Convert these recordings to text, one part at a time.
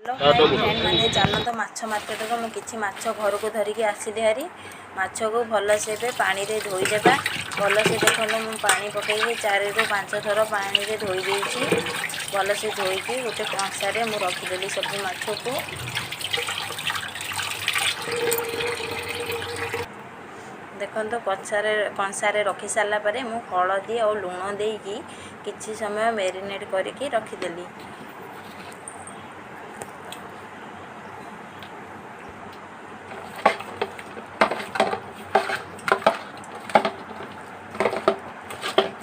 High friend ମାନେ ଚାଲନ୍ତୁ ମାଛ ମାର୍କେଟରୁ ମୁଁ କିଛି ମାଛ ଘରକୁ ଧରିକି ଆସିଲି ହାରି। ମାଛକୁ ଭଲସେ ଏବେ ପାଣିରେ ଧୋଇଦେବା। ଭଲସେ ଦେଖନ୍ତୁ ମୁଁ ପାଣି ପକାଇକି 4 ରୁ 5 ଥର ପାଣିରେ ଧୋଇ ଦେଇଛି। ଭଲସେ ଧୋଇକି ଗୋଟେ କଂସାରେ ମୁଁ ରଖିଦେଲି ସବୁ ମାଛକୁ। ଦେଖନ୍ତୁ କଂସାରେ ରଖି ସାରିଲା ପରେ ମୁଁ ହଳଦୀ ଆଉ ଲୁଣ ଦେଇକି କିଛି ସମୟ ମ୍ୟାରିନେଟ୍ କରିକି ରଖିଦେଲି।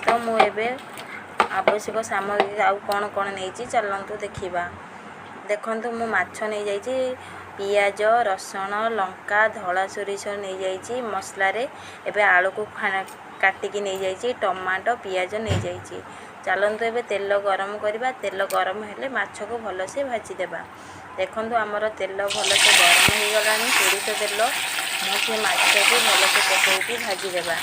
ତ ମୁଁ ଏବେ ଆବଶ୍ୟକ ସାମଗ୍ରୀ ଆଉ କ'ଣ ନେଇଛି ଚାଲନ୍ତୁ ଦେଖିବା। ଦେଖନ୍ତୁ ମୁଁ ମାଛ ନେଇଯାଇଛି, ପିଆଜ, ରସୁଣ, ଲଙ୍କା, ଧଳା ସୋରିଷ ନେଇଯାଇଛି ମସଲାରେ। ଏବେ ଆଳୁକୁ କାଟିକି ନେଇଯାଇଛି, ଟମାଟୋ, ପିଆଜ ନେଇଯାଇଛି। ଚାଲନ୍ତୁ ଏବେ ତେଲ ଗରମ କରିବା। ତେଲ ଗରମ ହେଲେ ମାଛକୁ ଭଲସେ ଭାଜିଦେବା। ଦେଖନ୍ତୁ ଆମର ତେଲ ଭଲସେ ଗରମ ହୋଇଗଲାଣି, ସୋରିଷ ତେଲ। ମୁଁ ସେ ମାଛକୁ ଭଲସେ ପକାଇକି ଭାଜିଦେବା।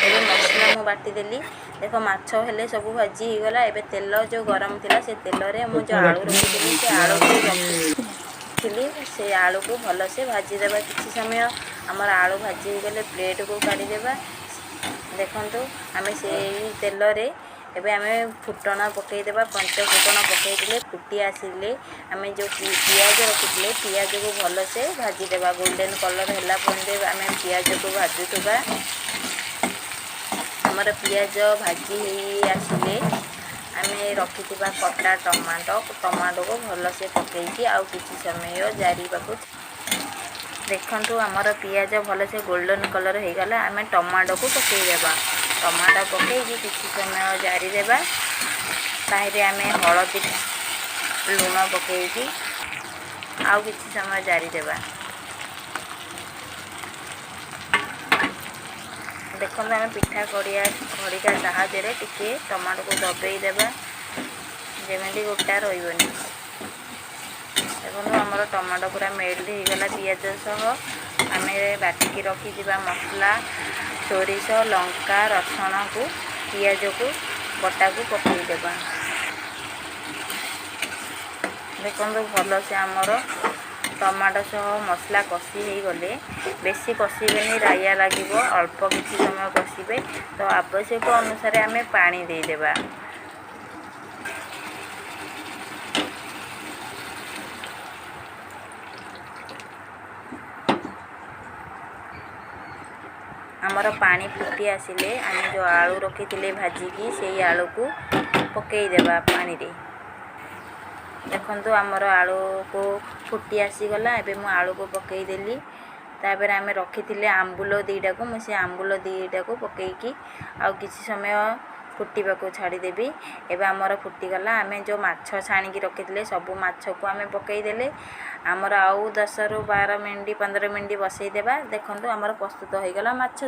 ଏବେ ମସଲା ମୁଁ ବାଟିଦେଲି। ଦେଖ ମାଛ ହେଲେ ସବୁ ଭାଜି ହେଇଗଲା। ଏବେ ତେଲ ଯେଉଁ ଗରମ ଥିଲା ସେ ତେଲରେ ମୁଁ ଯେଉଁ ଆଳୁ ରଖିଥିଲି ସେ ଆଳୁକୁ ରଖିଥିଲି, ସେ ଆଳୁକୁ ଭଲସେ ଭାଜିଦେବା କିଛି ସମୟ। ଆମର ଆଳୁ ଭାଜି ହେଇଗଲେ ପ୍ଲେଟକୁ କାଢ଼ିଦେବା। ଦେଖନ୍ତୁ ଆମେ ସେଇ ତେଲରେ ଏବେ ଆମେ ଫୁଟଣ ପକାଇଦେବା। 5 ଫୁଟଣ ପକାଇଦେଲେ ଫୁଟି ଆସିଲେ ଆମେ ଯେଉଁ ପିଆଜ ରଖିଥିଲେ ପିଆଜକୁ ଭଲସେ ଭାଜିଦେବା। ଗୋଲ୍ଡେନ୍ କଲର୍ ହେଲା ପର୍ଯ୍ୟନ୍ତ ଆମେ ପିଆଜକୁ ଭାଜୁଥିବା। ଆମର ପିଆଜ ଭାଜି ହେଇ ଆସିଲେ ଆମେ ରଖିଥିବା କଟା ଟମାଟୋକୁ ଭଲସେ ପକାଇକି ଆଉ କିଛି ସମୟ ଜାରିବାକୁ। ଦେଖନ୍ତୁ ଆମର ପିଆଜ ଭଲସେ ଗୋଲ୍ଡେନ୍ କଲର୍ ହେଇଗଲା। ଆମେ ଟମାଟୋକୁ ପକାଇଦେବା। ଟମାଟୋ ପକାଇକି କିଛି ସମୟ ଜାରିଦେବା। ତାହିରେ ଆମେ ହଳଦୀ ଲୁଣ ପକାଇକି ଆଉ କିଛି ସମୟ ଜାରିଦେବା। ଦେଖନ୍ତୁ ଆମେ ପିଠା ଖଡ଼ିକା ସାହାଯ୍ୟରେ ଟିକେ ଟମାଟୋକୁ ଦବେଇ ଦେବା, ଯେମିତି ଗୋଟା ରହିବନି। ଦେଖନ୍ତୁ ଆମର ଟମାଟୋ ପୁରା ମେଲ୍ଟ ହେଇଗଲା ପିଆଜ ସହ। ଆମେ ବାଟିକି ରଖିଥିବା ମସଲା, ସୋରିଷ, ଲଙ୍କା, ରସୁଣକୁ ପିଆଜକୁ ବଟାକୁ ପକାଇଦେବା। ଦେଖନ୍ତୁ ଭଲସେ ଆମର ଟମାଟୋ ସହ ମସଲା କଷି ହେଇଗଲେ, ବେଶୀ କଷିବେନି, ରାଇଆ ଲାଗିବ। ଅଳ୍ପ କିଛି ସମୟ କଷିବେ। ତ ଆବଶ୍ୟକ ଅନୁସାରେ ଆମେ ପାଣି ଦେଇଦେବା। ଆମର ପାଣି ଫୁଟି ଆସିଲେ ଆମେ ଯେଉଁ ଆଳୁ ରଖିଥିଲେ ଭାଜିକି ସେଇ ଆଳୁକୁ ପକାଇଦେବା ପାଣିରେ। ଦେଖନ୍ତୁ ଆମର ଆଳୁକୁ ଫୁଟି ଆସିଗଲା। ଏବେ ମୁଁ ଆଳୁକୁ ପକାଇଦେଲି। ତାପରେ ଆମେ ରଖିଥିଲେ ଆମ୍ବୁଲ ଦୁଇଟାକୁ, ମୁଁ ସେ ଆମ୍ବୁଲ ଦୁଇଟାକୁ ପକାଇକି ଆଉ କିଛି ସମୟ ଫୁଟିବାକୁ ଛାଡ଼ିଦେବି। ଏବେ ଆମର ଫୁଟିଗଲା। ଆମେ ଯେଉଁ ମାଛ ଛାଣିକି ରଖିଥିଲେ ସବୁ ମାଛକୁ ଆମେ ପକାଇଦେଲେ। ଆମର ଆଉ 10 ରୁ 12 ମିନିଟ୍ 15 ମିନିଟ୍ ବସାଇଦେବା। ଦେଖନ୍ତୁ ଆମର ପ୍ରସ୍ତୁତ ହୋଇଗଲା ମାଛ।